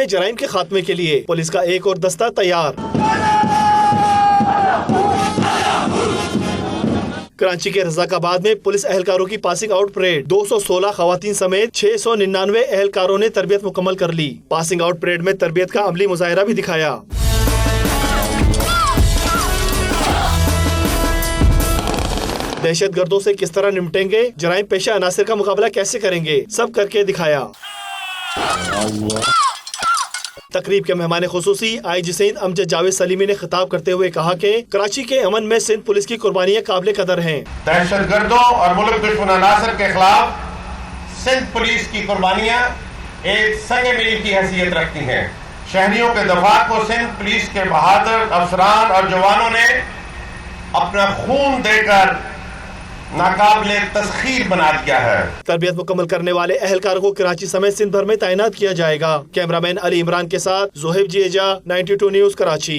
में जराइम के खात्मे के लिए पुलिस का एक और दस्ता तैयार। कराची के रज़ाकाबाद में पुलिस एहलकारों की पासिंग आउट परेड। 216 खवातीन समेत 699 एहलकारों ने तरबियत मुकम्मल कर ली। पासिंग आउट परेड में तरबियत का अमली मुजाहिरा भी दिखाया। दहशत गर्दों से किस तरह निपटेंगे, जराइम पेशा अनासिर का मुकाबला कैसे करेंगे, सब करके दिखाया। तकरीब के मेहमान खुसूसी IG सिंध अमजद जावेद सलीमी ने खिताब करते हुए कहा कि कराची के अमन में सिंध पुलिस की कुर्बानियां काबिल कदर हैं। दहशत गर्दों और मुल्क दुश्मन अनासर के खिलाफ सिंध पुलिस की कुर्बानियां एक संग मील की हैसियत रखती हैं। शहरियों के दफा को सिंध पुलिस के बहादुर अफसरान और जवानों ने अपना खून देकर नाकाबिले तस्खीर बना दिया है। तरबियत मुकम्मल करने वाले एहलकारों को कराची समेत सिंध भर में तैनात किया जाएगा। कैमरामैन अली इमरान के साथ जोहेब जी एजा, 92 न्यूज़ कराची।